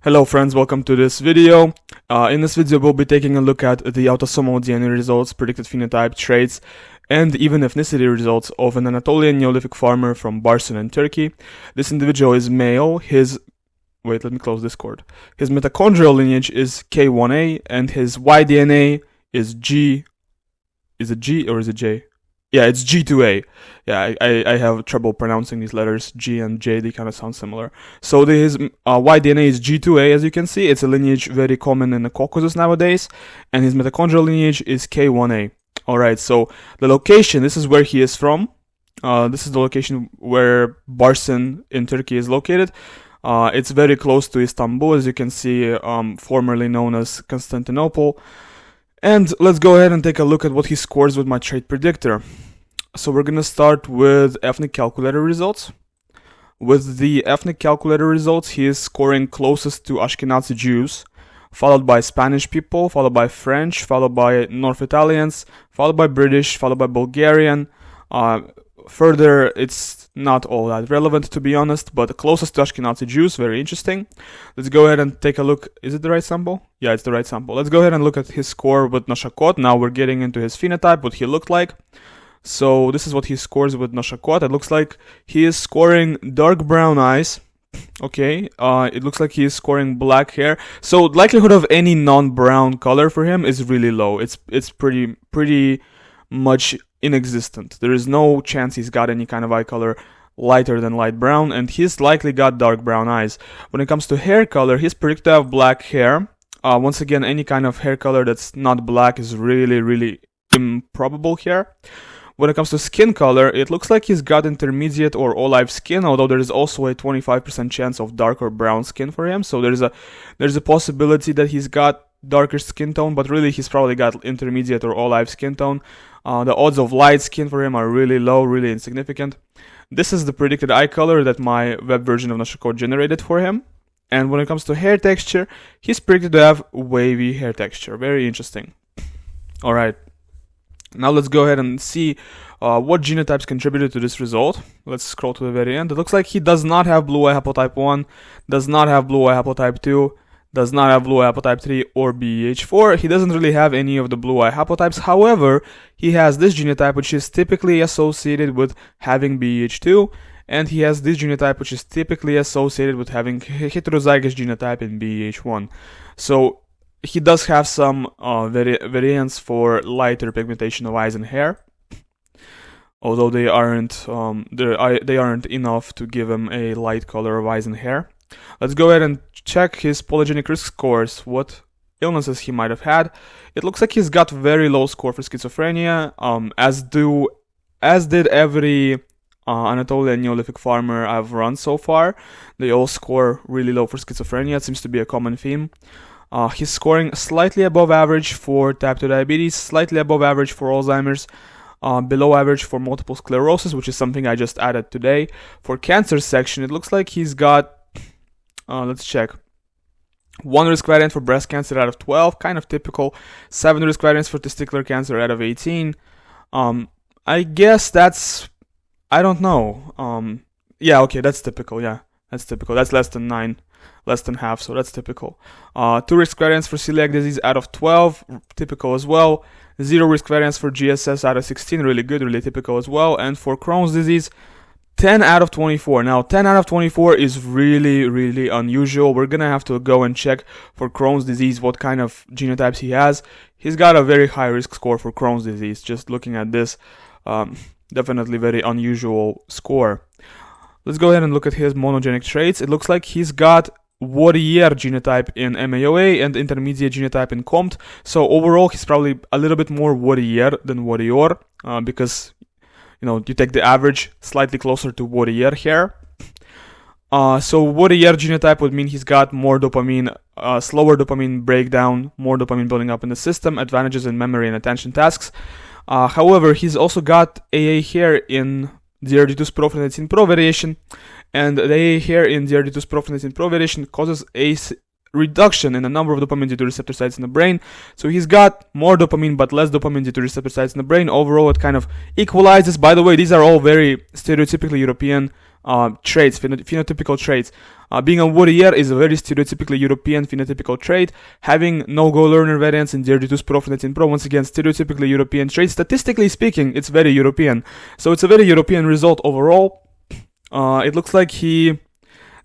Hello friends, welcome to this video. In this video we'll be taking a look at the autosomal DNA results, predicted phenotype, traits, and even ethnicity results of an Anatolian Neolithic farmer from Barcin in Turkey. This individual is male, wait, let me close Discord. His mitochondrial lineage is K1A, and his Y-DNA is G... Is it G or is it J? Yeah, it's G2A. Yeah, I have trouble pronouncing these letters. G and J, they kind of sound similar. So his Y-DNA is G2A, as you can see. It's a lineage very common in the Caucasus nowadays. And his mitochondrial lineage is K1A. Alright, so the location, this is where he is from. This is the location where Barcin in Turkey is located. It's very close to Istanbul, as you can see, formerly known as Constantinople. And let's go ahead and take a look at what he scores with my trait predictor. So we're going to start with ethnic calculator results. With the ethnic calculator results, he is scoring closest to Ashkenazi Jews, followed by Spanish people, followed by French, followed by North Italians, followed by British, followed by Bulgarian. Further, it's not all that relevant, to be honest, but closest to Ashkenazi Jews, very interesting. Let's go ahead and take a look. Is it the right sample? Yeah, it's the right sample. Let's go ahead and look at his score with noshacot. Now we're getting into his phenotype, what he looked like. So this is what he scores with noshacot. It looks like he is scoring dark brown eyes. Okay, it looks like he is scoring black hair. So likelihood of any non-brown color for him is really low. It's pretty much inexistent. There is no chance he's got any kind of eye color lighter than light brown, and he's likely got dark brown eyes. When it comes to hair color, he's predicted to have black hair. Once again, any kind of hair color that's not black is really improbable here. When it comes to skin color, it looks like he's got intermediate or olive skin, although there is also a 25% chance of darker brown skin for him. So there's a possibility that he's got darker skin tone, but really he's probably got intermediate or olive skin tone. The odds of light skin for him are really low, really insignificant. This is the predicted eye color that my web version of noshacot generated for him. And when it comes to hair texture, he's predicted to have wavy hair texture. Very interesting. Alright, now let's go ahead and see what genotypes contributed to this result. Let's scroll to the very end. It looks like he does not have blue eye haplotype 1, does not have blue eye haplotype 2, does not have blue eye haplotype 3 or BEH4. He doesn't really have any of the blue eye haplotypes. However, he has this genotype which is typically associated with having BEH2, and he has this genotype which is typically associated with having heterozygous genotype in BEH1. So he does have some variants for lighter pigmentation of eyes and hair, although they aren't enough to give him a light color of eyes and hair. Let's go ahead and check his polygenic risk scores, what illnesses he might have had. It looks like he's got very low score for schizophrenia, as did every Anatolian Neolithic farmer I've run so far. They all score really low for schizophrenia. It seems to be a common theme. He's scoring slightly above average for type 2 diabetes, slightly above average for Alzheimer's, below average for multiple sclerosis, which is something I just added today. For cancer section, it looks like he's got let's check. 1 risk variant for breast cancer out of 12, kind of typical. 7 risk variants for testicular cancer out of 18. I guess that's, I don't know. Yeah, okay, that's typical, yeah. That's typical. That's less than 9, less than half, so that's typical. 2 risk variants for celiac disease out of 12, typical as well. 0 risk variants for GSS out of 16, really good, really typical as well. And for Crohn's disease, 10 out of 24. Now, 10 out of 24 is really unusual. We're gonna have to go and check for Crohn's disease what kind of genotypes he has. He's got a very high risk score for Crohn's disease. Just looking at this, definitely very unusual score. Let's go ahead and look at his monogenic traits. It looks like he's got warrior genotype in MAOA and intermediate genotype in COMT. So overall, he's probably a little bit more warrior than warrior, because you take the average, slightly closer to warrior here. So warrior genotype would mean he's got more dopamine, slower dopamine breakdown, more dopamine building up in the system, advantages in memory and attention tasks. However, he's also got AA here in DRD2 sporophenoidin pro variation, and the AA here in DRD2 sporophenoidin pro variation causes a reduction in the number of dopamine due to receptor sites in the brain. So he's got more dopamine but less dopamine due to receptor sites in the brain. Overall, it kind of equalizes. By the way, these are all very stereotypically European traits, phenotypical traits. Being a warrior is a very stereotypically European phenotypical trait. Having no-go learner variants in DRD2 Pro, once again, stereotypically European trait. Statistically speaking, it's very European. So it's a very European result overall. It looks like he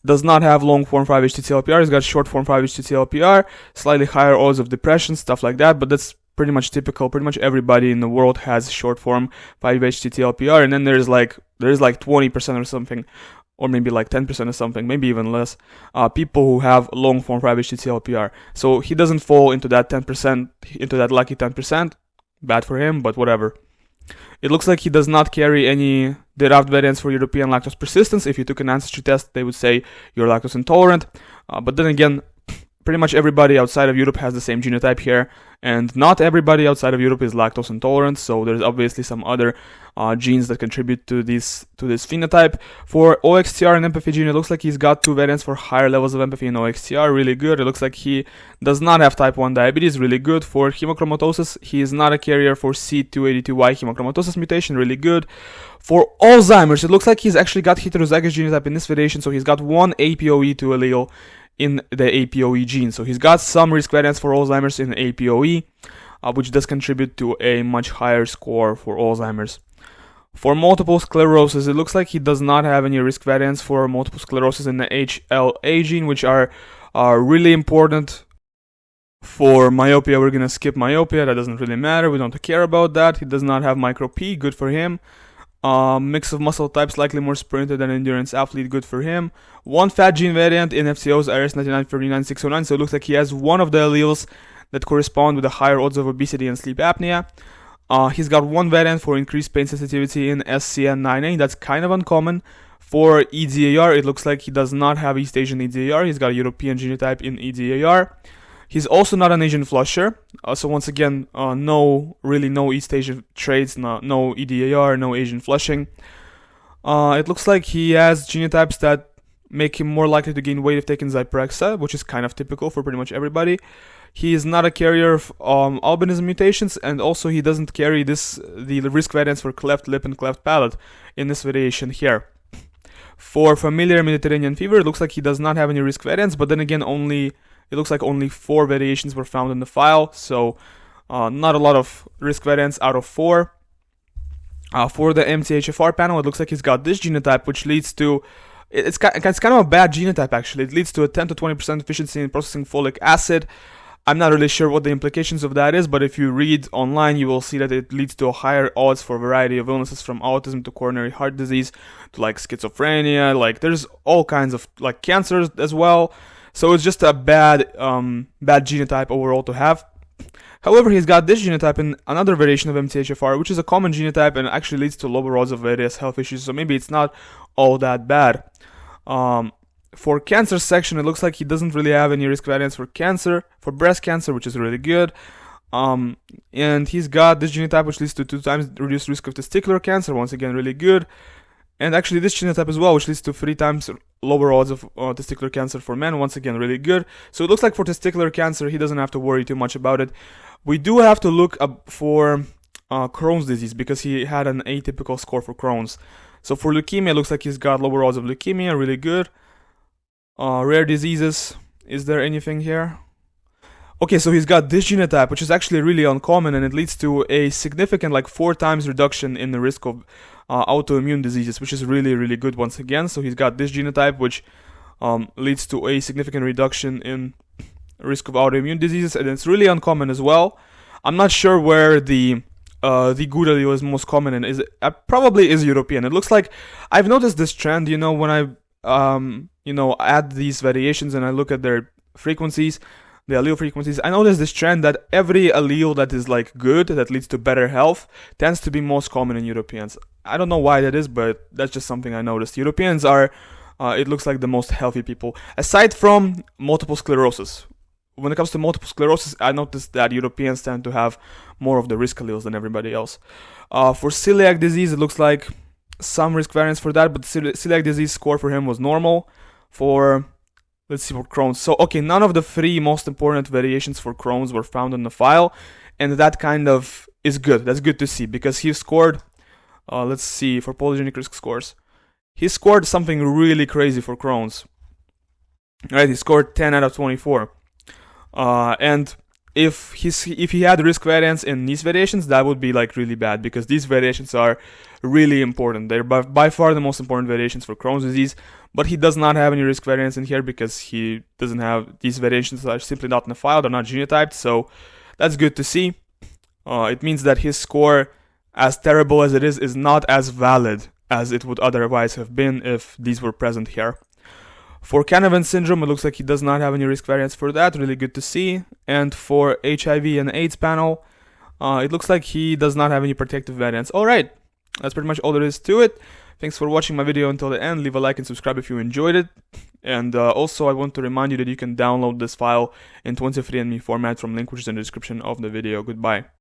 does not have long form 5-HT-TLPR. He's got short form 5-HT-TLPR, slightly higher odds of depression, stuff like that, but that's pretty much typical. Pretty much everybody in the world has short form 5-HT-TLPR, and then there's like 20% or something, or maybe like 10% or something, maybe even less, people who have long form 5-HT-TLPR. So he doesn't fall into that 10%, into that lucky 10%. Bad for him, but whatever. It looks like he does not carry any derived variants for European lactose persistence. If you took an ancestry test, they would say you're lactose intolerant. But then again, pretty much everybody outside of Europe has the same genotype here, and not everybody outside of Europe is lactose intolerant, so there's obviously some other genes that contribute to this phenotype. For OXTR and empathy gene, it looks like he's got 2 variants for higher levels of empathy in OXTR, really good. It looks like he does not have type 1 diabetes, really good. For hemochromatosis, he is not a carrier for C282Y hemochromatosis mutation, really good. For Alzheimer's, it looks like he's actually got heterozygous genotype in this variation, so he's got 1 APOE2 allele in the APOE gene. So he's got some risk variants for Alzheimer's in APOE, which does contribute to a much higher score for Alzheimer's. For multiple sclerosis, it looks like he does not have any risk variants for multiple sclerosis in the HLA gene, which are really important. For myopia, we're going to skip myopia. That doesn't really matter. We don't care about that. He does not have micro P. Good for him. Mix of muscle types, slightly more sprinter than endurance athlete, good for him. 1 fat gene variant in FCO's IRS9939609, so it looks like he has one of the alleles that correspond with the higher odds of obesity and sleep apnea. He's got 1 variant for increased pain sensitivity in SCN9A, that's kind of uncommon. For EDAR, it looks like he does not have East Asian EDAR, he's got a European genotype in EDAR. He's also not an Asian flusher, so once again, no East Asian traits, no EDAR, no Asian flushing. It looks like he has genotypes that make him more likely to gain weight if taking Zyprexa, which is kind of typical for pretty much everybody. He is not a carrier of albinism mutations, and also he doesn't carry the risk variants for cleft lip and cleft palate in this variation here. For familiar Mediterranean fever, it looks like he does not have any risk variants, but then again, it looks like only 4 variations were found in the file, so not a lot of risk variants out of 4. For the MTHFR panel, it looks like he's got this genotype, which leads to... It's kind of a bad genotype, actually. It leads to a 10 to 20% deficiency in processing folic acid. I'm not really sure what the implications of that is, but if you read online, you will see that it leads to a higher odds for a variety of illnesses, from autism to coronary heart disease to like schizophrenia. Like there's all kinds of like cancers as well. So it's just a bad genotype overall to have. However, he's got this genotype in another variation of MTHFR, which is a common genotype and actually leads to lower odds of various health issues. So maybe it's not all that bad. For cancer section, it looks like he doesn't really have any risk variants for cancer, for breast cancer, which is really good. And he's got this genotype, which leads to 2 times reduced risk of testicular cancer, once again really good. And actually this genotype as well, which leads to 3 times lower odds of testicular cancer for men, once again really good. So it looks like for testicular cancer, he doesn't have to worry too much about it. We do have to look up for Crohn's disease, because he had an atypical score for Crohn's. So for leukemia, it looks like he's got lower odds of leukemia, really good. Rare diseases, is there anything here? Okay, so he's got this genotype, which is actually really uncommon, and it leads to a significant, like 4 times reduction in the risk of autoimmune diseases, which is really, really good once again. So he's got this genotype, which leads to a significant reduction in risk of autoimmune diseases, and it's really uncommon as well. I'm not sure where the good allele is most common, and is probably is European. It looks like I've noticed this trend, when I add these variations and I look at their frequencies, the allele frequencies, I notice this trend that every allele that is like good, that leads to better health, tends to be most common in Europeans. I don't know why that is, but that's just something I noticed. Europeans are, it looks like, the most healthy people, aside from multiple sclerosis. When it comes to multiple sclerosis, I noticed that Europeans tend to have more of the risk alleles than everybody else. For celiac disease, it looks like some risk variants for that, but celiac disease score for him was normal. For, let's see, for Crohn's. So, okay, none of the 3 most important variations for Crohn's were found in the file, and that kind of is good. That's good to see, because he scored, let's see, for polygenic risk scores. he scored something really crazy for Crohn's. Right, he scored 10 out of 24. And if he had risk variance in these variations, that would be like really bad, because these variations are really important. They're by far the most important variations for Crohn's disease, but he does not have any risk variance in here because he doesn't have these variations are simply not in the file, they're not genotyped, so that's good to see. It means that his score, as terrible as it is not as valid as it would otherwise have been if these were present here. For Canavan syndrome, it looks like he does not have any risk variance for that, really good to see. And for HIV and AIDS panel, it looks like he does not have any protective variance. Alright, that's pretty much all there is to it. Thanks for watching my video until the end. Leave a like and subscribe if you enjoyed it. And also, I want to remind you that you can download this file in 23andMe format from link which is in the description of the video. Goodbye.